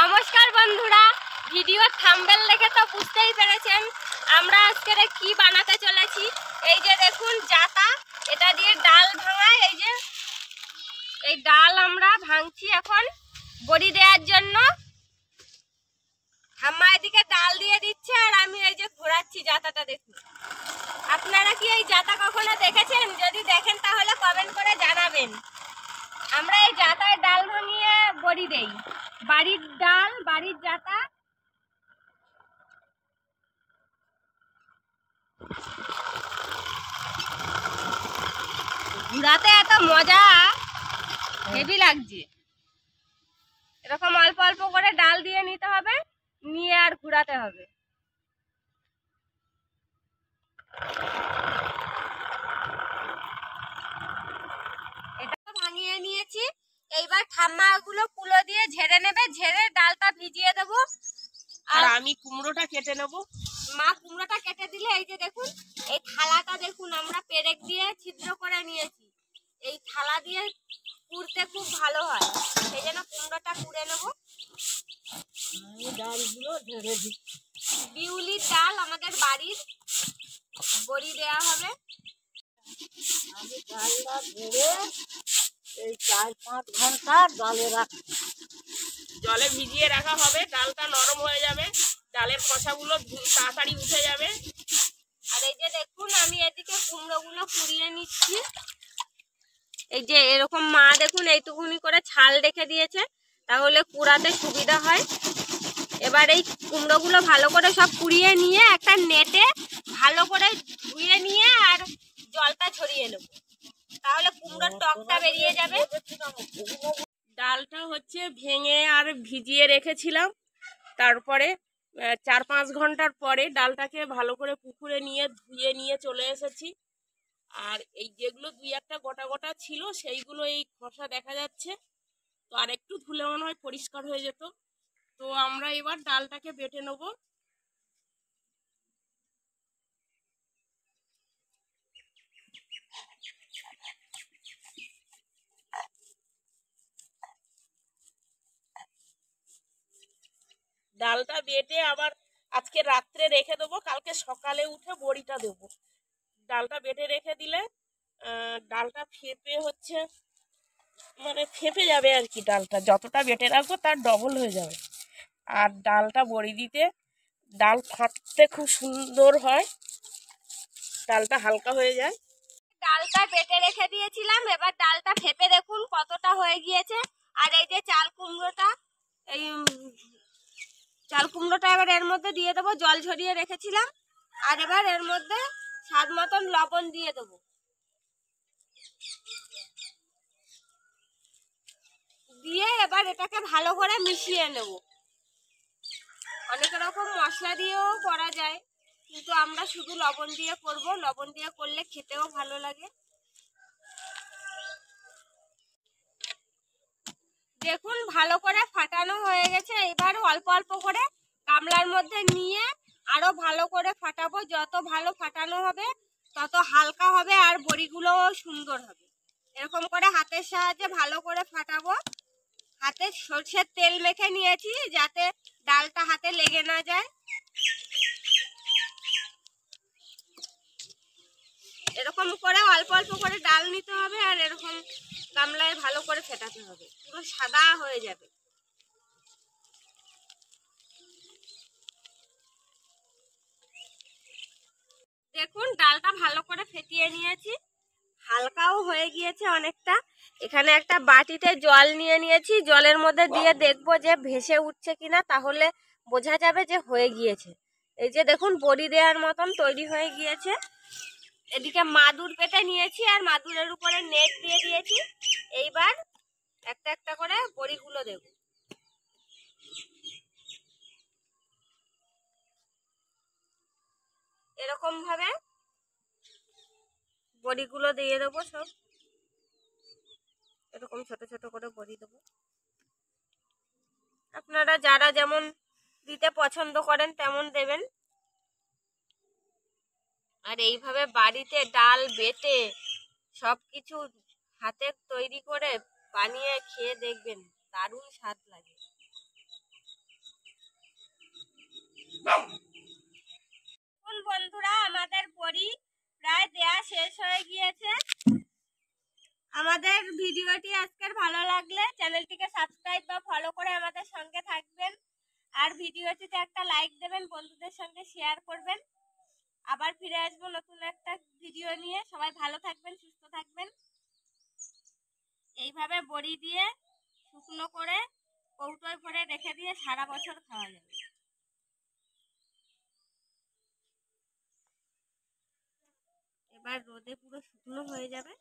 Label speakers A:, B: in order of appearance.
A: নমস্কার বন্ধুরা, video thumbnail দেখে তো বুঝতেই পেরেছেন আমরা আজকে কি বানাতে চলেছি। এই যে দেখুন জাতা, এটা দিয়ে ডাল ভাঙায়। এই ডাল আমরা ভাঙছি এখন বড়ি দেওয়ার জন্য। ঠাম্মা এদিকে ডাল দিয়ে দিচ্ছে আর আমি এই যে ঘোরাচ্ছি জাতাটা। দেখুন, আপনারা কি এই জাতা কখনো দেখেছেন? যদি দেখেন তাহলে কমেন্ট করে জানাবেন। আমরা এই জাতায় ডাল ভাঙিয়ে বড়ি দেই। বাড়ির ডাল, বাড়ির জাতা। ঘুরাতে এত মজা, হেভি লাগছে। এরকম অল্প অল্প করে ডাল দিয়ে নিতে হবে, নিয়ে আর ঘুরাতে হবে। এটা ভাঙিয়ে নিয়েছি। এইবার ঠাম্মা গুলো কুলো দিয়ে ঝেড়ে নেবে, ঝেড়ে ডালটা ভিজিয়ে দেবো। আর আমি কুমড়োটা কেটে নেব। মা কুমড়োটা কেটে দিলে এই যে দেখুন, এই থালাটা দেখুন আমরা পেরেক দিয়ে ছিদ্র করে নিয়েছি। এই থালা দিয়ে কুড়তে খুব ভালো হয়, সেই জন্য কুমড়োটা কুড়ে নেব। ডালগুলো ঝেড়ে দিই। বিউলির ডাল আমাদের বাড়ির, বড়ি দেওয়া হবে। আমি ডালটা ঝেড়ে এই 4-5 ঘন্টা জলে ভিজিয়ে রাখা হবে। ডালটা নরম হয়ে যাবে, ডালের খোসাগুলো তাড়াতাড়ি উঠে যাবে। আর এই যে দেখুন, আমি এদিকে কুমড়োগুলো কুড়িয়ে নিচ্ছি। এই যে এরকম মা দেখুন এইটুকুনি করে ছাল রেখে দিয়েছে, তাহলে কুড়াতে সুবিধা হয়। এবার এই কুমড়োগুলো ভালো করে সব কুড়িয়ে নিয়ে একটা নেটে ভালো করে ধুয়ে নিয়ে আর জলটা ছড়িয়ে নেব, তাহলে কুমড়োর টকটা বেরিয়ে যাবে। ডালটা হচ্ছে ভেঙে আর ভিজিয়ে রেখেছিলাম, তারপরে 4-5 ঘন্টার পরে ডালটাকে ভালো করে পুকুরে নিয়ে ধুয়ে নিয়ে চলে এসেছি। আর এই যেগুলো 2-1টা গোটা গোটা ছিল সেইগুলো এই খোসা দেখা যাচ্ছে, তো আর একটু ধুলে মনে হয় পরিষ্কার হয়ে যেত। তো আমরা এবার ডালটাকে বেটে নেব। ডালটা বেটে আবার আজকে রাত্রে রেখে দেবো, কালকে সকালে উঠে বড়িটা দেবো। ডালটা বেটে রেখে দিলে ডালটা ফেপে হচ্ছে, মানে ফেপে যাবে আর কি। ডালটা যতটা বেটে রাখবো তার ডবল হয়ে যাবে। আর ডালটা বড়ি দিতে ডাল ফাটতে খুব সুন্দর হয়, ডালটা হালকা হয়ে যায়। ডালটা বেটে রেখে দিয়েছিলাম, এবার ডালটা ফেপে দেখুন কতটা হয়ে গিয়েছে। আর এই যে চাল কুমড়োটা, এই চাল কুমড়োটা এবার এর মধ্যে দিয়ে দেবো। জল ঝরিয়ে রেখেছিলাম, আর এবার এর মধ্যে স্বাদ মতন লবণ দিয়ে দেবো। দিয়ে এবার এটাকে ভালো করে মিশিয়ে নেব। অনেক রকম মশলা দিয়েও করা যায়, কিন্তু আমরা শুধু লবণ দিয়ে করব। লবণ দিয়ে করলে খেতেও ভালো লাগে। দেখুন ভালো করে ফাটানো হয়ে গেছে। এবার অল্প অল্প করে গামলার মধ্যে নিয়ে আরো ভালো করে ফাটাবো। যত ভালো ফাটানো হবে তত হালকা হবে আর বড়িগুলোও সুন্দর হবে। এরকম করে হাতের সাহায্যে ভালো করে ফাটাবো। হাতে সরষের তেল মেখে নিয়েছি যাতে ডালটা হাতে লেগে না যায়। এরকম করে অল্প অল্প করে ডাল নিতে হবে আর এরকম গামলায় ভালো করে ফেটাতে হবে, পুরো সাদা হয়ে যাবে। দেখুন ডালটা ভালো করে ফেটিয়ে নিয়েছি, হালকাও হয়ে গিয়েছে অনেকটা। এখানে একটা বাটিতে জল নিয়ে নিয়েছি, জলের মধ্যে দিয়ে দেখবো যে ভেসে উঠছে কিনা, তাহলে বোঝা যাবে যে হয়ে গিয়েছে। এই যে দেখুন বড়ি দেওয়ার মতন তৈরি হয়ে গিয়েছে। এদিকে মাদুর পেতে নিয়েছি আর মাদুরের উপরে নেট দিয়ে দিয়েছি। এইবার একটা একটা করে বড়িগুলো দেব। এরকম ভাবে বড়িগুলো দিয়ে দেবো সব। এরকম ছোট ছোট করে বড়ি দেবো। আপনারা যারা যেমন দিতে পছন্দ করেন তেমন দেবেন। আর এইভাবে বাড়িতে ডাল বেটে সব কিছু হাতে তৈরি করে বানিয়ে খেয়ে দেখবেন, দারুণ স্বাদ লাগে। বন্ধুরা, আমাদের বড়ি প্রায় দেয়া শেষ হয়ে গিয়েছে। আমাদের ভিডিওটি আজকের ভালো লাগলে চ্যানেলটিকে সাবস্ক্রাইব বা ফলো করে আমাদের সঙ্গে থাকবেন। আর ভিডিওটিতে একটা লাইক দেবেন, বন্ধুদের সঙ্গে শেয়ার করবেন। আবার ফিরে আসবো নতুন একটা ভিডিও নিয়ে। সবাই ভালো থাকবেন, সুস্থ থাকবেন। এইভাবে বড়ি দিয়ে শুকনো করে কৌটোয় ভরে রেখে দিয়ে সারা বছর খাওয়া যাবে। এবার রোদে পুরো শুকনো হয়ে যাবে।